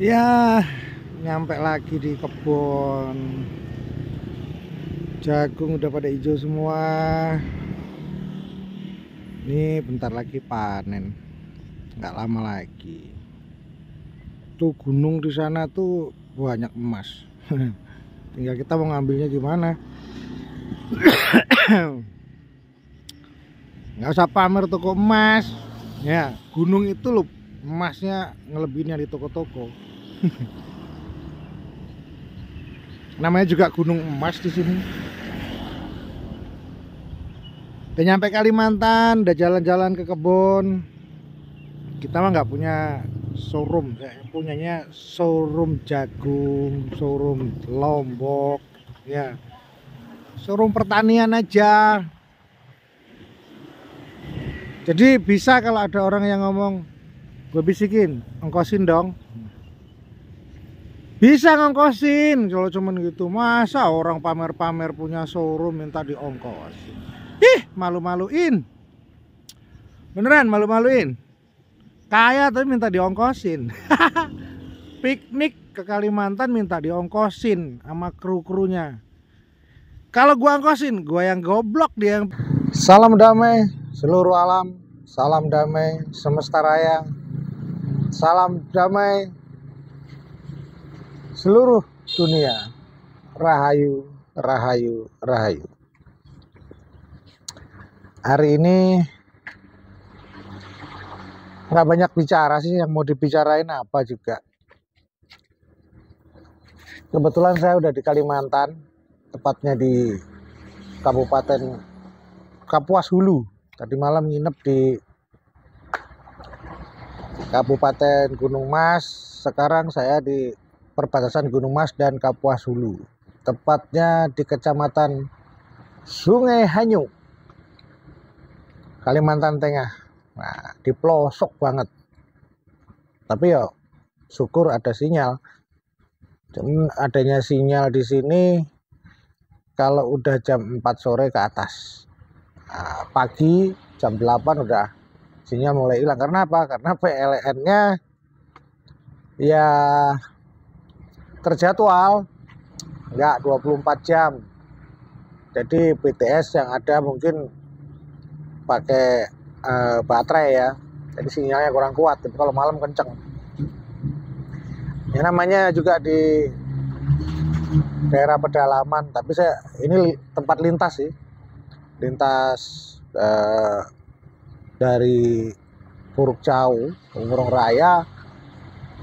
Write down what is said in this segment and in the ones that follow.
Ya, nyampe lagi di kebun. Jagung udah pada hijau semua. Ini bentar lagi panen. Nggak lama lagi. Tuh gunung di sana tuh banyak emas. Tinggal kita mau ngambilnya gimana. Nggak usah pamer toko emas. Ya, gunung itu loh emasnya ngelebihin yang di toko-toko. Namanya juga gunung emas di sini. Udah nyampe Kalimantan, udah jalan-jalan ke kebun. Kita mah nggak punya showroom, punyanya showroom jagung, showroom lombok, ya, showroom pertanian aja. Jadi bisa kalau ada orang yang ngomong, gue bisikin, ongkosin dong. Bisa ngongkosin kalau cuman gitu. Masa orang pamer-pamer punya showroom minta diongkosin? Ih, malu-maluin. Beneran malu-maluin. Kaya tapi minta diongkosin. Piknik ke Kalimantan minta diongkosin sama kru-krunya. Kalau gua ongkosin, gua yang goblok, dia yang... Salam damai seluruh alam, salam damai semesta raya, salam damai seluruh dunia. Rahayu, rahayu, rahayu. Hari ini nggak banyak bicara sih, yang mau dibicarain apa juga. Kebetulan saya udah di Kalimantan, tepatnya di Kabupaten Kapuas Hulu. Tadi malam nginep di Kabupaten Gunung Mas. Sekarang saya di perbatasan Gunung Mas dan Kapuas Hulu, tepatnya di Kecamatan Sungai Hanyu, Kalimantan Tengah. Nah, di pelosok banget. Tapi ya syukur ada sinyal. Cuman adanya sinyal di sini kalau udah jam 4 sore ke atas. Nah, pagi jam 8 udah sinyal mulai hilang. Karena apa? Karena PLN-nya ya terjadwal, nggak 24 jam. Jadi BTS yang ada mungkin pakai baterai ya, jadi sinyalnya kurang kuat. Tapi kalau malam kenceng. Ya namanya juga di daerah pedalaman, tapi saya ini tempat lintas sih, lintas dari Puruk Cau, Ngurung Raya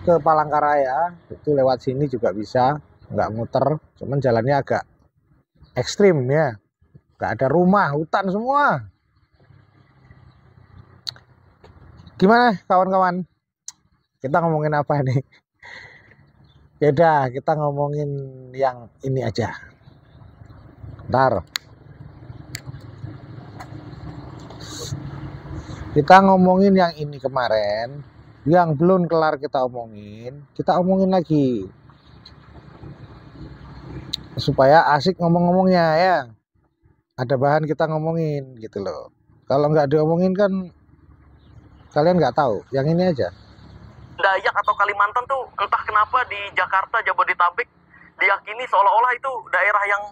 ke Palangkaraya, itu lewat sini juga bisa, nggak muter, cuman jalannya agak ekstrim ya, nggak ada rumah, hutan semua. Gimana kawan-kawan, kita ngomongin apa nih? Yaudah, kita ngomongin yang ini aja. Ntar kita ngomongin yang ini kemarin, yang belum kelar kita omongin lagi supaya asik ngomong-ngomongnya ya. Ada bahan kita ngomongin gitu loh. Kalau nggak diomongin kan kalian nggak tahu. Yang ini aja. Dayak atau Kalimantan tuh entah kenapa di Jakarta, Jabodetabek diyakini seolah-olah itu daerah yang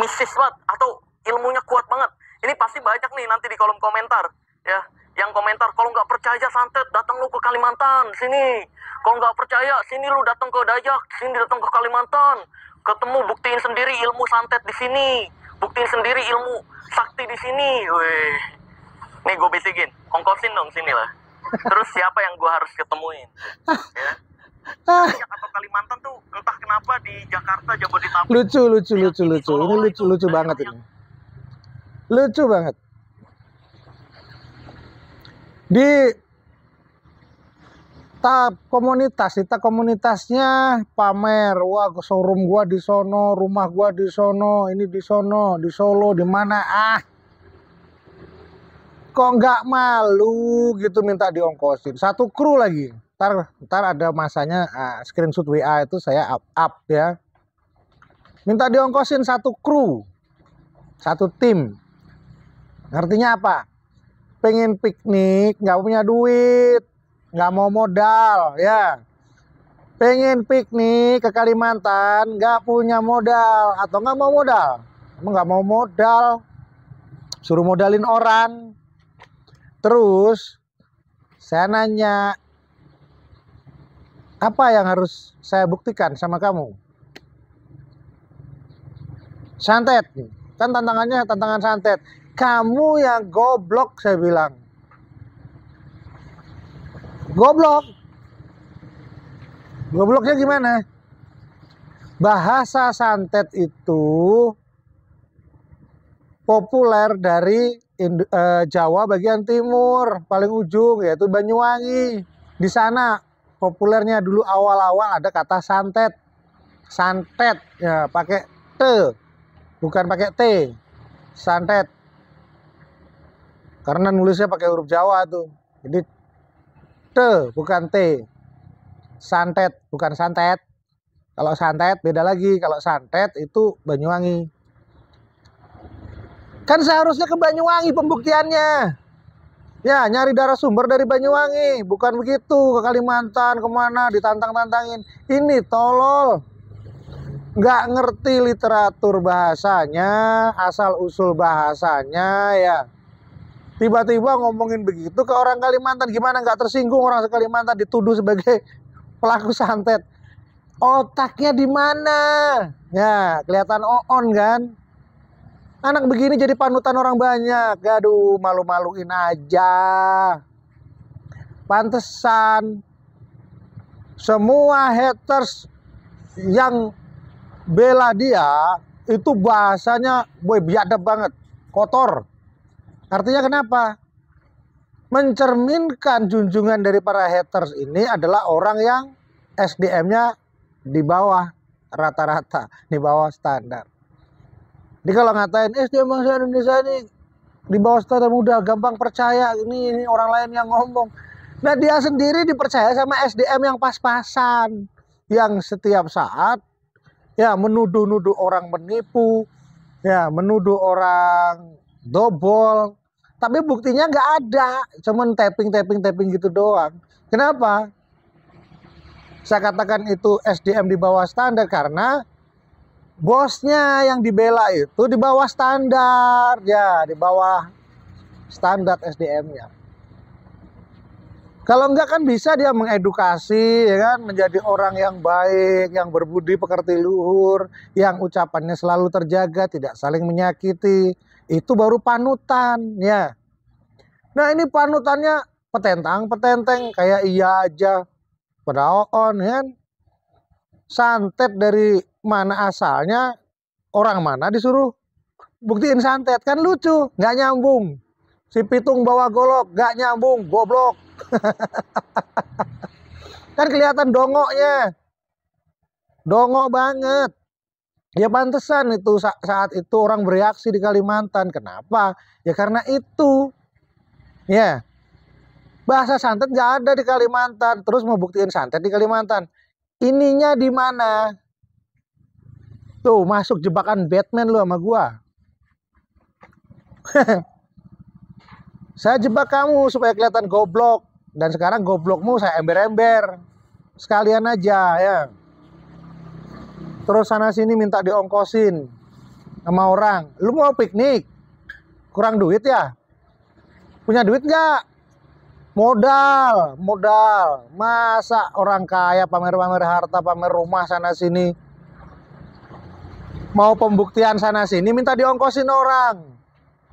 mistis banget atau ilmunya kuat banget. Ini pasti banyak nih nanti di kolom komentar ya, yang komentar, kalau nggak percaya santet datang lu ke Kalimantan sini, kalau nggak percaya sini lu datang ke Dayak, sini datang ke Kalimantan, ketemu, buktiin sendiri ilmu santet di sini, buktiin sendiri ilmu sakti di sini. Weh, nih gue bisikin, ongkosin dong sini lah. Terus siapa yang gue harus ketemuin ya? Dayak atau Kalimantan tuh entah kenapa di Jakarta, Jabodetabek Lucu ini lucu banget ini, lucu banget. Di komunitasnya pamer, wah showroom gua di sono, rumah gua di sono, ini di sono, di Solo, di mana. Kok nggak malu gitu minta diongkosin, satu kru lagi. Ntar ada masanya, screenshot WA itu saya up ya, minta diongkosin satu kru, satu tim. Artinya apa? Pengen piknik, nggak punya duit, nggak mau modal ya, pengen piknik ke Kalimantan, nggak punya modal atau nggak mau modal, emang nggak mau modal, suruh modalin orang. Terus saya nanya, apa yang harus saya buktikan sama kamu? Santet, kan tantangannya tantangan santet. Kamu yang goblok, saya bilang. Goblok. Gobloknya gimana? Bahasa santet itu populer dari Jawa bagian timur, paling ujung, yaitu Banyuwangi. Di sana populernya dulu awal-awal ada kata santet. Santet, ya pakai T, bukan pakai T. Santet. Karena nulisnya pakai huruf Jawa tuh. Jadi T, bukan T. Santet, bukan santet. Kalau santet beda lagi. Kalau santet itu Banyuwangi. Kan seharusnya ke Banyuwangi pembuktiannya. Ya, nyari darah sumber dari Banyuwangi. Bukan begitu, ke Kalimantan, kemana, ditantang-tantangin. Ini tolol. Nggak ngerti literatur bahasanya, asal-usul bahasanya, ya. Tiba-tiba ngomongin begitu ke orang Kalimantan. Gimana nggak tersinggung orang Kalimantan dituduh sebagai pelaku santet? Otaknya di mana? Ya, kelihatan on kan? Anak begini jadi panutan orang banyak. Aduh, malu-maluin aja. Pantesan semua haters yang bela dia itu bahasanya biadab banget, kotor. Artinya kenapa? Mencerminkan junjungan dari para haters ini adalah orang yang SDM-nya di bawah rata-rata, di bawah standar. Jadi kalau ngatain SDM bangsa Indonesia ini di bawah standar, mudah, gampang percaya, ini orang lain yang ngomong. Nah, dia sendiri dipercaya sama SDM yang pas-pasan, yang setiap saat ya menuduh-nuduh orang menipu, ya menuduh orang dobol, tapi buktinya nggak ada, cuman tapping gitu doang. Kenapa? Saya katakan itu SDM di bawah standar karena bosnya yang dibela itu di bawah standar, ya di bawah standar SDM-nya. Kalau enggak kan bisa dia mengedukasi, ya kan, menjadi orang yang baik, yang berbudi pekerti luhur, yang ucapannya selalu terjaga, tidak saling menyakiti. Itu baru panutan, ya. Nah, ini panutannya petentang-petenteng, kayak iya aja, pada on, ya kan. Santet dari mana asalnya, orang mana disuruh buktiin santet, kan lucu, nggak nyambung. Si pitung bawa golok, nggak nyambung, goblok. Kan kelihatan dongoknya, dongok banget. Ya pantesan itu saat itu orang bereaksi di Kalimantan. Kenapa? Ya karena itu, ya bahasa santet nggak ada di Kalimantan. Terus mau buktiin santet di Kalimantan, ininya di mana? Tuh masuk jebakan Batman lu sama gua. Saya jebak kamu supaya kelihatan goblok. Dan sekarang goblokmu saya ember-ember. Sekalian aja, ya. Terus sana sini minta diongkosin sama orang. Lu mau piknik? Kurang duit ya? Punya duit nggak? Modal. Masa orang kaya pamer-pamer harta, pamer rumah sana sini. Mau pembuktian sana sini minta diongkosin orang.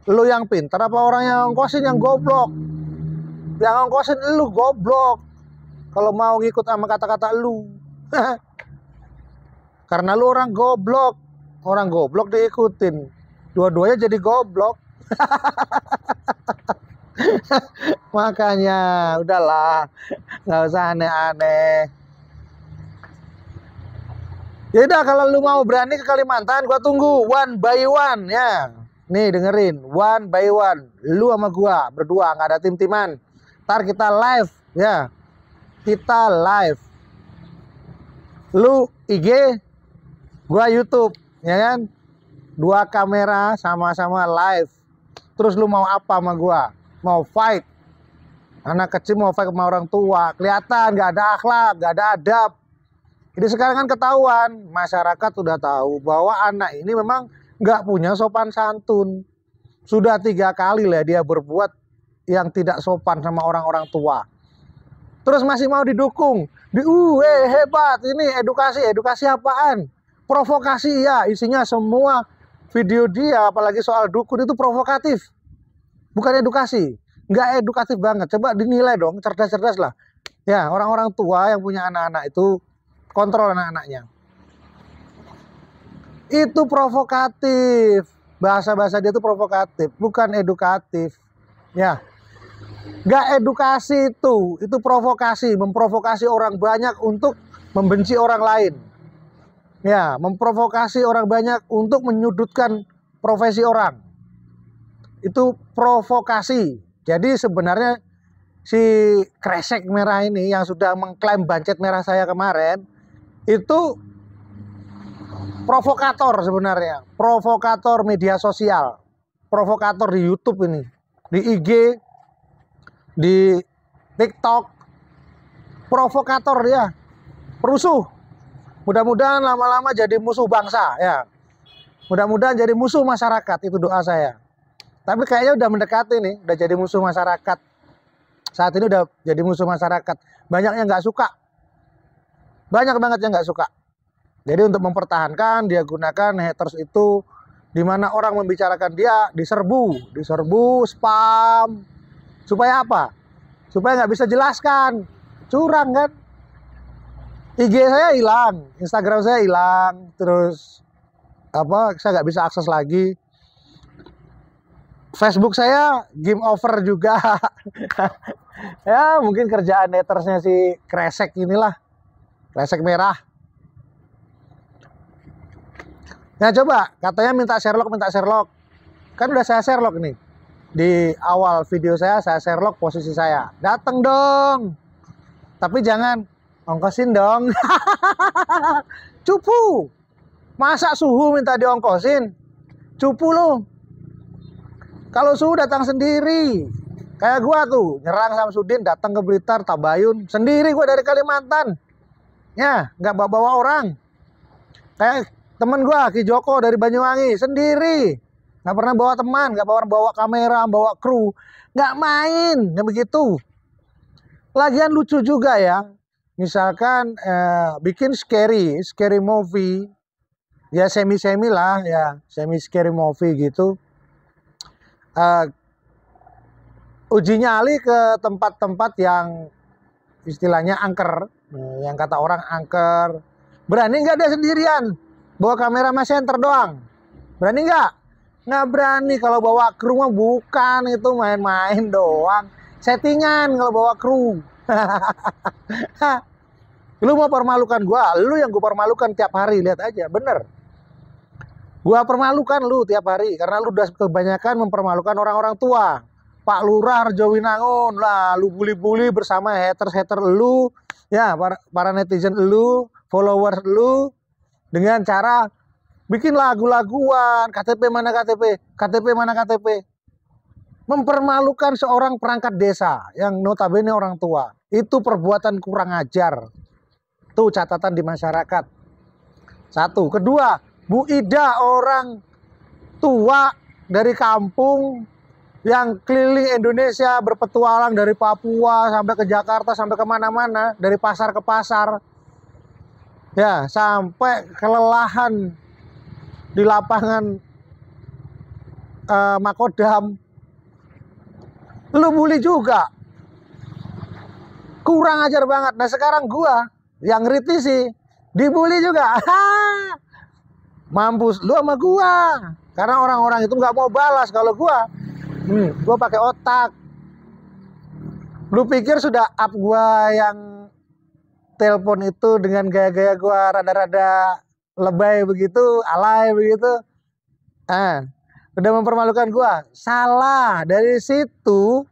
Lu yang pintar apa orang yang ongkosin yang goblok? Yang ongkosin lu goblok. Kalau mau ngikut sama kata-kata lu. Karena lu orang goblok. Orang goblok diikutin. Dua-duanya jadi goblok. Makanya udahlah, nggak usah aneh-aneh. Ya udah, kalau lu mau berani ke Kalimantan, gua tunggu one by one, ya. Nih dengerin, one by one, lu sama gua berdua, nggak ada tim-timan. Ntar kita live, ya. Kita live. Lu IG, gua YouTube, ya kan? Dua kamera sama-sama live. Terus lu mau apa sama gua? Mau fight? Anak kecil mau fight sama orang tua, kelihatan nggak ada akhlak, nggak ada adab. Jadi sekarang kan ketahuan, masyarakat sudah tahu bahwa anak ini memang nggak punya sopan santun. Sudah 3 kali lah dia berbuat yang tidak sopan sama orang-orang tua. Terus masih mau didukung. Hebat, ini edukasi apaan? Provokasi ya, isinya semua video dia, apalagi soal dukun itu provokatif. Bukan edukasi. Nggak edukatif banget. Coba dinilai dong, cerdas-cerdas lah. Ya, orang-orang tua yang punya anak-anak itu kontrol anak-anaknya. Itu provokatif. Bahasa-bahasa dia itu provokatif, bukan edukatif. Ya. Nggak edukasi itu provokasi, memprovokasi orang banyak untuk membenci orang lain. Ya, memprovokasi orang banyak untuk menyudutkan profesi orang. Itu provokasi. Jadi sebenarnya si kresek merah ini yang sudah mengklaim bancet merah saya kemarin, itu provokator sebenarnya. Provokator media sosial. Provokator di YouTube ini. Di IG, di TikTok. Provokator ya. Perusuh. Mudah-mudahan lama-lama jadi musuh bangsa ya. Mudah-mudahan jadi musuh masyarakat, itu doa saya. Tapi kayaknya udah mendekati nih, udah jadi musuh masyarakat. Saat ini udah jadi musuh masyarakat. Banyak yang nggak suka. Banyak banget yang nggak suka. Jadi untuk mempertahankan, dia gunakan haters itu, dimana orang membicarakan dia diserbu spam. Supaya apa? Supaya nggak bisa jelaskan. Curang kan? IG saya hilang, Instagram saya hilang, terus saya nggak bisa akses lagi. Facebook saya game over juga. Ya mungkin kerjaan hatersnya si kresek inilah, kresek merah. Nah coba, katanya minta Sherlock. Kan udah saya Sherlock nih. Di awal video saya Sherlock posisi saya. Dateng dong. Tapi jangan ongkosin dong. Cupu. Masa Suhu minta diongkosin? Cupu lu. Kalau Suhu datang sendiri. Kayak gua tuh, nyerang Samsudin, datang ke Blitar, Tabayun. Sendiri gua dari Kalimantan. Ya, nggak bawa-bawa orang. Kayak temen gua, Ki Joko dari Banyuwangi. Sendiri. Nggak pernah bawa teman, nggak bawa kamera, bawa kru. Nggak main, ya begitu. Lagian lucu juga ya. Misalkan bikin scary movie, ya semi lah, ya semi scary movie gitu. Uji nyali ke tempat-tempat yang istilahnya angker, yang kata orang angker. Berani nggak dia sendirian bawa kamera sama senter doang? Berani nggak? Nggak berani. Kalau bawa kru mah bukan, itu main-main doang. Settingan kalau bawa kru. Lu mau permalukan gua, lu yang gua permalukan tiap hari, lihat aja, bener. Gua permalukan lu tiap hari karena lu udah kebanyakan mempermalukan orang-orang tua. Pak Lurah Rejowinangun lah, lu bully-bully bersama haters lu, ya para netizen lu, followers lu, dengan cara bikin lagu-laguan, KTP mana KTP. Mempermalukan seorang perangkat desa yang notabene orang tua. Itu perbuatan kurang ajar. Itu catatan di masyarakat. Satu. Kedua, Bu Ida orang tua dari kampung yang keliling Indonesia berpetualang dari Papua sampai ke Jakarta, sampai kemana-mana, dari pasar ke pasar. Ya, sampai kelelahan di lapangan Makodam. Lu bully juga. Kurang ajar banget. Nah sekarang gua yang kritisi dibully juga. Mampus lu sama gua. Karena orang-orang itu nggak mau balas kalau gua pakai otak. Lu pikir sudah up gua yang telepon itu dengan gaya-gaya gua rada-rada lebay begitu, alay begitu. Udah mempermalukan gua. Salah. Dari situ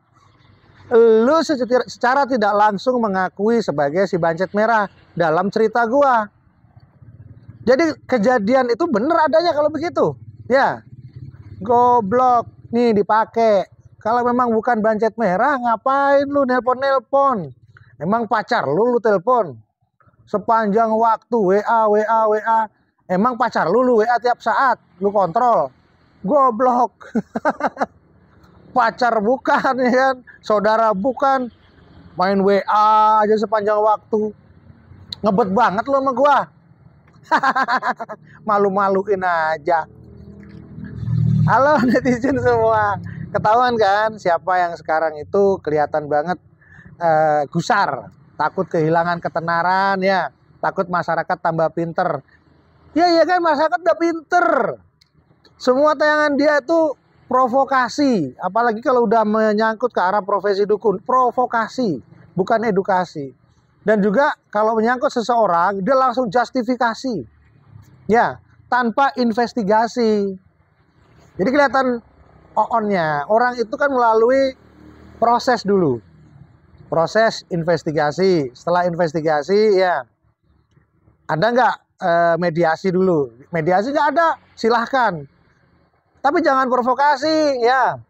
lu secara tidak langsung mengakui sebagai si bancet merah dalam cerita gua. Jadi kejadian itu bener adanya kalau begitu. Ya. Goblok. Nih dipakai. Kalau memang bukan bancet merah, ngapain lu nelpon-nelpon? Emang pacar lu telepon? sepanjang waktu WA. Emang pacar lu WA tiap saat, lu kontrol. Goblok. Pacar bukan ya kan, saudara bukan, main WA aja sepanjang waktu. Ngebet banget lu sama gua. Malu-maluin aja. Halo netizen semua. Ketahuan kan siapa yang sekarang itu kelihatan banget gusar, takut kehilangan ketenaran ya, takut masyarakat tambah pinter. Ya kan, masyarakat udah pinter. Semua tayangan dia itu provokasi, apalagi kalau udah menyangkut ke arah profesi dukun, provokasi, bukan edukasi. Dan juga kalau menyangkut seseorang, dia langsung justifikasi. Ya, tanpa investigasi. Jadi kelihatan on-nya. Orang itu kan melalui proses dulu. Proses investigasi. Setelah investigasi ya, ada nggak mediasi dulu? Mediasi nggak ada, silahkan. Tapi jangan provokasi ya.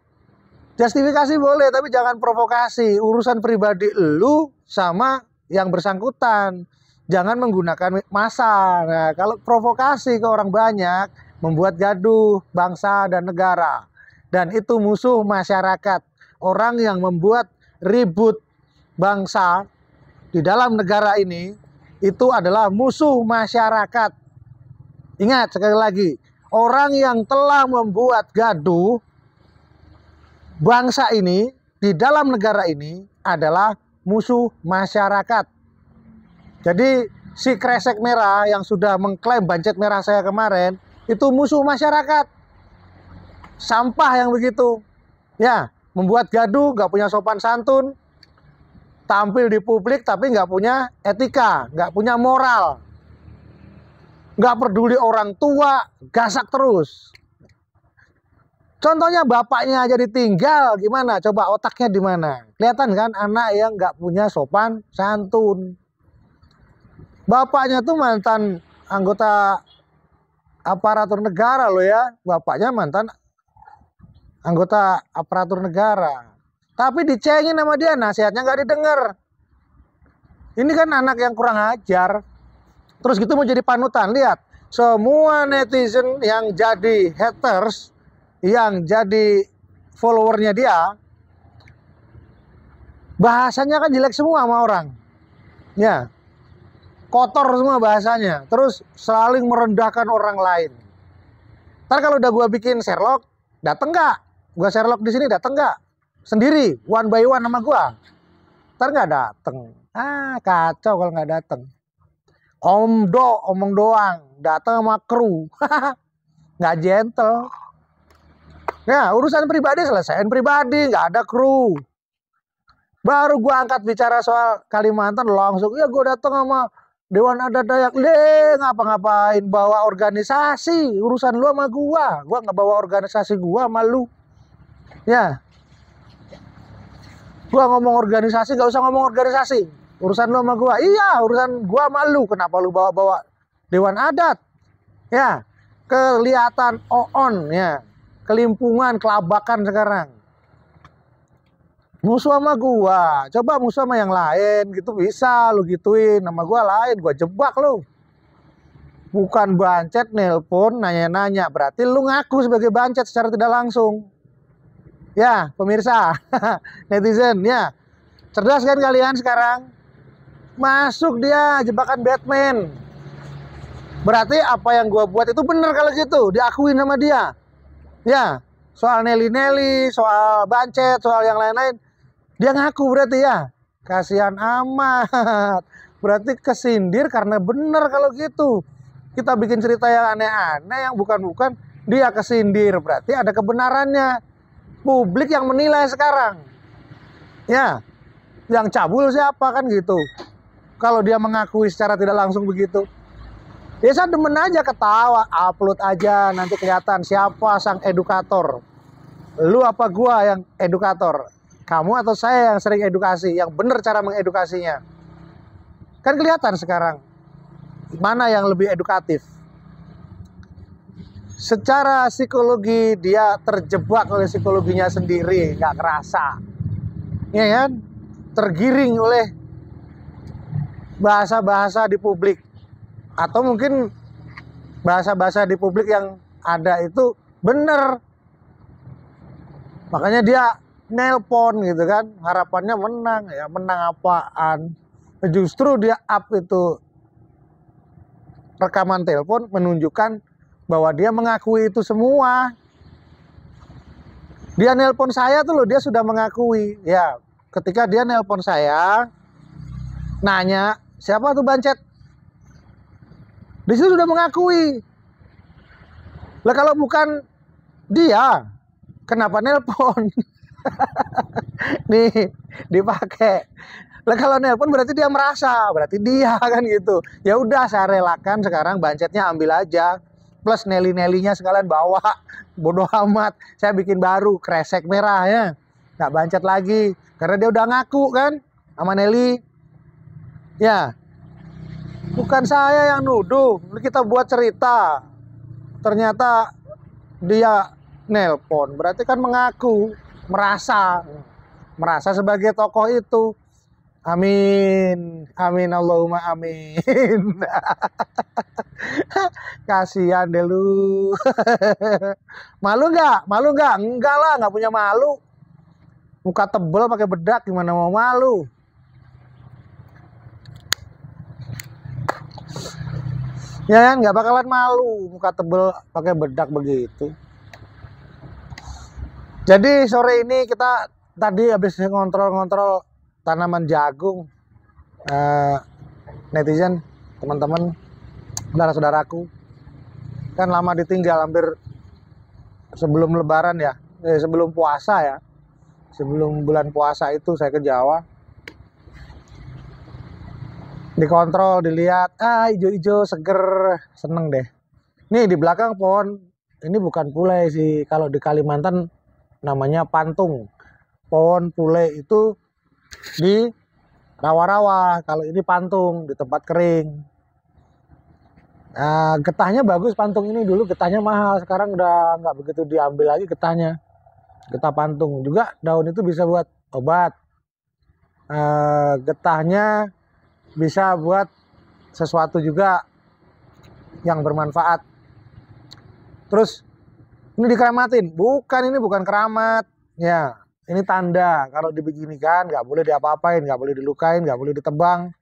Justifikasi boleh, tapi jangan provokasi. Urusan pribadi lu sama yang bersangkutan. Jangan menggunakan massa. Nah, kalau provokasi ke orang banyak, membuat gaduh bangsa dan negara. Dan itu musuh masyarakat. Orang yang membuat ribut bangsa di dalam negara ini, itu adalah musuh masyarakat. Ingat sekali lagi, orang yang telah membuat gaduh bangsa ini di dalam negara ini adalah musuh masyarakat. Jadi si kresek merah yang sudah mengklaim bancet merah saya kemarin, itu musuh masyarakat. Sampah yang begitu. Ya, membuat gaduh, nggak punya sopan santun, tampil di publik tapi nggak punya etika, nggak punya moral, nggak peduli orang tua, gasak terus. Contohnya bapaknya aja ditinggal, gimana? Coba otaknya di mana? Kelihatan kan anak yang nggak punya sopan santun. Bapaknya tuh mantan anggota aparatur negara loh ya, bapaknya mantan anggota aparatur negara. Tapi dicengin sama dia, nasihatnya nggak didengar. Ini kan anak yang kurang ajar. Terus gitu mau jadi panutan. Lihat, semua netizen yang jadi haters, yang jadi followernya dia, bahasanya kan jelek semua sama orang. Ya, kotor semua bahasanya. Terus saling merendahkan orang lain. Ntar kalau udah gua bikin Sherlock, dateng nggak? Gua Sherlock di sini dateng nggak? Sendiri, one by one sama gua. Ntar nggak dateng. Kacau kalau nggak dateng. Omong doang, datang sama kru. Nggak gentle. Ya, urusan pribadi selesaiin pribadi, nggak ada kru. Baru gua angkat bicara soal Kalimantan, langsung ya gua datang sama Dewan Adat Dayak. Ngapa-ngapain bawa organisasi? Urusan lu sama gua nggak bawa organisasi gua sama lu. Ya, gua ngomong organisasi, nggak usah ngomong organisasi. Urusan lu sama gua. Iya, urusan gua sama lu. Kenapa lu bawa-bawa Dewan Adat? Ya, kelihatan on ya. Kelimpungan, kelabakan sekarang. Musuh sama gua. Coba musuh sama yang lain gitu bisa lu gituin. Sama gua lain, gua jebak lu. Bukan bancet, nelpon, nanya-nanya. Berarti lu ngaku sebagai bancet secara tidak langsung. Ya, pemirsa, netizen, ya. Cerdas kan kalian sekarang? Masuk dia jebakan Batman. Berarti apa yang gua buat itu bener kalau gitu, diakuin sama dia. Ya, soal Nelly, soal bancet, soal yang lain-lain, dia ngaku berarti ya. Kasihan amat. Berarti kesindir karena bener kalau gitu. Kita bikin cerita yang aneh-aneh, yang bukan-bukan, dia kesindir. Berarti ada kebenarannya. Publik yang menilai sekarang. Ya, yang cabul siapa kan gitu. Kalau dia mengakui secara tidak langsung begitu. Ya saya demen aja ketawa, upload aja nanti kelihatan siapa sang edukator. Lu apa gua yang edukator? Kamu atau saya yang sering edukasi, yang bener cara mengedukasinya. Kan kelihatan sekarang mana yang lebih edukatif. Secara psikologi dia terjebak oleh psikologinya sendiri, nggak kerasa. Ya kan? Tergiring oleh bahasa-bahasa di publik, atau mungkin bahasa-bahasa di publik yang ada itu bener, makanya dia nelpon gitu kan, harapannya menang. Ya menang apaan, justru dia up itu rekaman telepon menunjukkan bahwa dia mengakui itu semua. Dia nelpon saya tuh loh, dia sudah mengakui. Ya, ketika dia nelpon saya, nanya, siapa tuh Bancet? Di situ sudah mengakui. Lah kalau bukan dia, kenapa nelpon? Nih, dipakai. Lah kalau nelpon berarti dia merasa, berarti dia kan gitu. Ya udah, saya relakan sekarang Bancetnya ambil aja. Plus Nelly-Nellynya sekalian bawa. Bodoh amat, saya bikin baru kresek merah ya. Nggak Bancet lagi, karena dia udah ngaku kan sama Nelly. Ya, bukan saya yang nuduh, kita buat cerita. Ternyata dia nelpon, berarti kan mengaku, merasa sebagai tokoh itu. Amin, amin, Allahumma amin. Kasihan deh lu. Malu nggak? Malu nggak? Enggak lah, nggak punya malu. Muka tebel pakai bedak, gimana mau malu? Ya kan, nggak bakalan malu muka tebel pakai bedak begitu. Jadi sore ini kita tadi habis ngontrol tanaman jagung, netizen, teman-teman, saudara-saudaraku, kan lama ditinggal, hampir sebelum lebaran ya, sebelum puasa ya, sebelum bulan puasa itu saya ke Jawa. Dikontrol, dilihat, hijau-hijau, seger, seneng deh. Nih di belakang pohon, ini bukan pule sih, kalau di Kalimantan namanya pantung. Pohon pule itu di rawa-rawa, kalau ini pantung di tempat kering. Getahnya bagus pantung ini, dulu getahnya mahal, sekarang udah nggak begitu diambil lagi getahnya. Getah pantung juga daun itu bisa buat obat, getahnya bisa buat sesuatu juga yang bermanfaat. Terus ini dikeramatin, ini bukan keramat ya. Ini tanda kalau dibeginikan nggak boleh diapa-apain, nggak boleh dilukain, nggak boleh ditebang.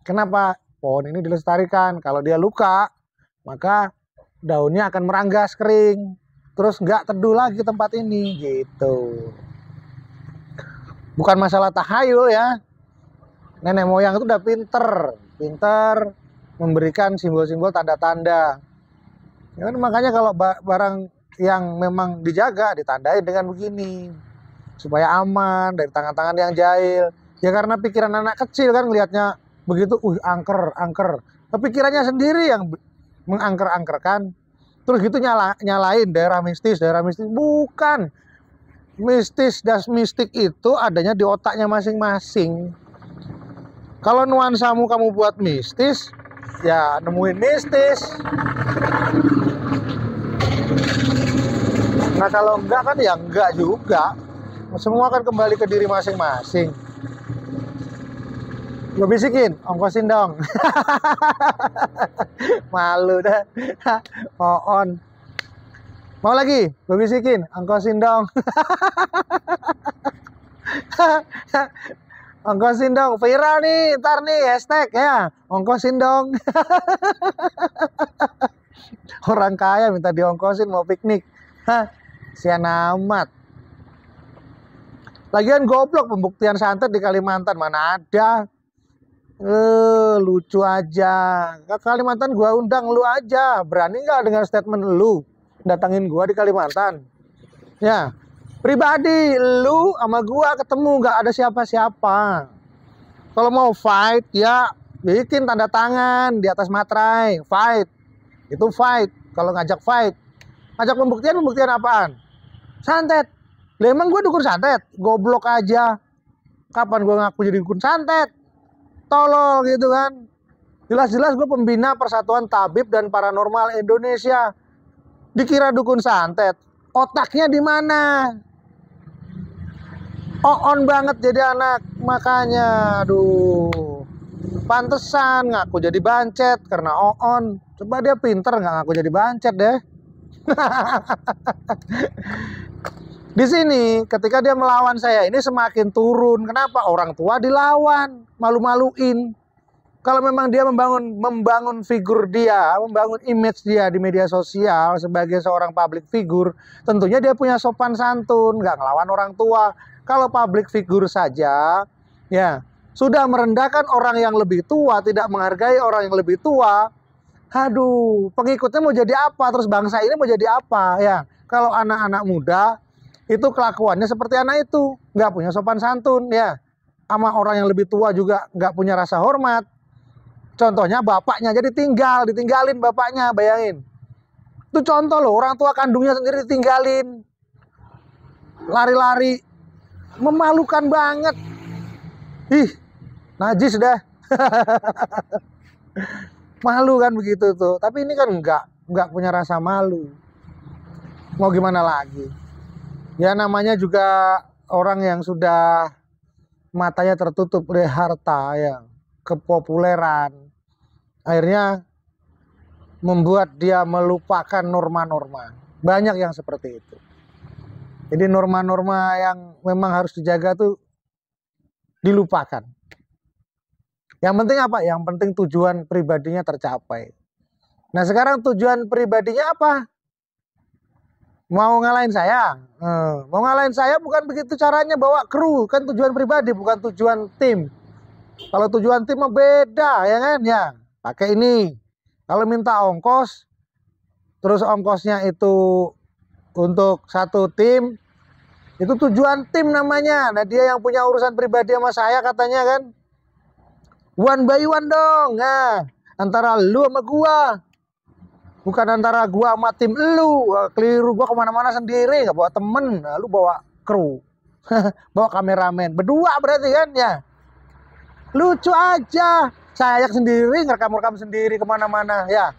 Kenapa? Pohon ini dilestarikan. Kalau dia luka, maka daunnya akan meranggas kering. Terus nggak teduh lagi tempat ini, gitu. Bukan masalah tahayul ya. Nenek moyang itu udah pinter memberikan simbol-simbol tanda-tanda. Ya kan, makanya kalau barang yang memang dijaga ditandain dengan begini, supaya aman dari tangan-tangan yang jahil. Ya karena pikiran anak kecil kan ngelihatnya begitu, angker. Tapi pikirannya sendiri yang mengangker-angkerkan. Terus gitu nyalain daerah mistis. Bukan. Mistis dan mistik itu adanya di otaknya masing-masing. Kalau nuansamu kamu buat mistis, ya nemuin mistis. Nah kalau enggak kan ya enggak juga. Semua kan kembali ke diri masing-masing. Gue bisikin, ongkosin dong. Malu dah. On. Mau lagi? Gue bisikin, ongkosin dong. Ongkosin dong. Viral nih, ntar nih hashtag ya. Ongkosin dong. Orang kaya minta diongkosin mau piknik. Sian amat. Lagian goblok, pembuktian santet di Kalimantan mana ada. Lucu aja. Ke Kalimantan gua undang lu aja. Berani nggak dengan statement lu datangin gua di Kalimantan? Ya, pribadi lu sama gua ketemu, nggak ada siapa-siapa. Kalau mau fight ya bikin tanda tangan di atas materai. Fight. Itu fight. Kalau ngajak fight. Ngajak pembuktian apaan? Santet. Lah emang gue dukun santet? Goblok aja. Kapan gue ngaku jadi dukun santet? Tolol gitu kan. Jelas-jelas gue pembina Persatuan Tabib dan Paranormal Indonesia. Dikira dukun santet. Otaknya di mana? On banget jadi anak. Makanya aduh. Pantesan ngaku jadi bancet karena oon. Coba dia pinter nggak ngaku jadi bancet deh. Di sini ketika dia melawan saya ini semakin turun. Kenapa? Orang tua dilawan, malu-maluin. Kalau memang dia membangun figur dia, membangun image dia di media sosial sebagai seorang public figure, tentunya dia punya sopan santun, nggak ngelawan orang tua. Kalau public figure saja, ya sudah merendahkan orang yang lebih tua, tidak menghargai orang yang lebih tua. Aduh, pengikutnya mau jadi apa? Terus bangsa ini mau jadi apa? Ya, kalau anak-anak muda itu kelakuannya seperti anak itu, nggak punya sopan santun, ya, sama orang yang lebih tua juga nggak punya rasa hormat. Contohnya bapaknya jadi ditinggalin bapaknya, bayangin. Itu contoh loh, orang tua kandungnya sendiri ditinggalin. Lari-lari, memalukan banget. Ih, najis dah. Malu kan begitu tuh. Tapi ini kan enggak punya rasa malu. Mau gimana lagi? Ya namanya juga orang yang sudah matanya tertutup oleh harta, ya, kepopuleran. Akhirnya membuat dia melupakan norma-norma. Banyak yang seperti itu. Jadi norma-norma yang memang harus dijaga tuh dilupakan. Yang penting apa? Yang penting tujuan pribadinya tercapai. Nah sekarang tujuan pribadinya apa? Mau ngalahin saya? Mau ngalahin saya bukan begitu caranya, bawa kru. Kan tujuan pribadi, bukan tujuan tim. Kalau tujuan tim mah beda, ya kan? Ya, pakai ini. Kalau minta ongkos, terus ongkosnya itu untuk satu tim, itu tujuan tim namanya. Nah dia yang punya urusan pribadi sama saya katanya kan, one by one dong. Nah, antara lu sama gua, bukan antara gua sama tim lu. Keliru, gua kemana-mana sendiri, nggak bawa temen. Nah, lu bawa kru, bawa kameramen, berdua berarti kan ya. Lucu aja, saya sendiri ngerekam sendiri kemana-mana ya.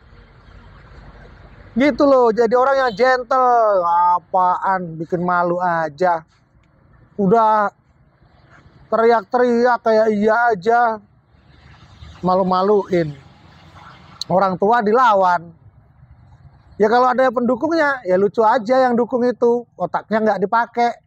Gitu loh, jadi orang yang gentle. Apaan, bikin malu aja. Udah teriak-teriak kayak iya aja, malu-maluin. Orang tua dilawan. Ya kalau ada pendukungnya, ya lucu aja yang dukung itu. Otaknya nggak dipakai.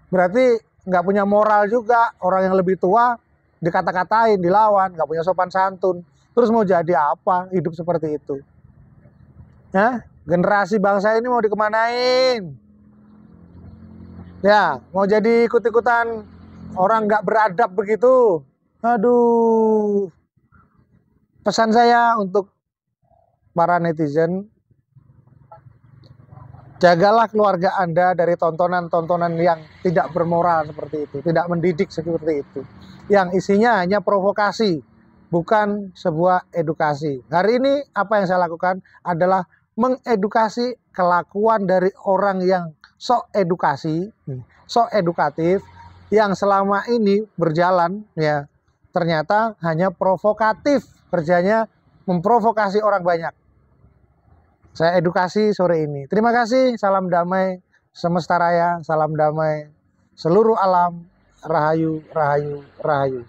Berarti nggak punya moral juga. Orang yang lebih tua dikata-katain, dilawan, nggak punya sopan santun. Terus mau jadi apa hidup seperti itu? Hah? Generasi bangsa ini mau dikemanain? Ya, mau jadi ikut-ikutan orang nggak beradab begitu? Aduh. Pesan saya untuk para netizen, jagalah keluarga Anda dari tontonan-tontonan yang tidak bermoral seperti itu, tidak mendidik seperti itu, yang isinya hanya provokasi, bukan sebuah edukasi. Hari ini apa yang saya lakukan adalah mengedukasi kelakuan dari orang yang sok edukasi, sok edukatif, yang selama ini berjalan ya ternyata hanya provokatif, kerjanya memprovokasi orang banyak. Saya edukasi sore ini. Terima kasih, salam damai semesta raya, salam damai seluruh alam, rahayu, rahayu, rahayu.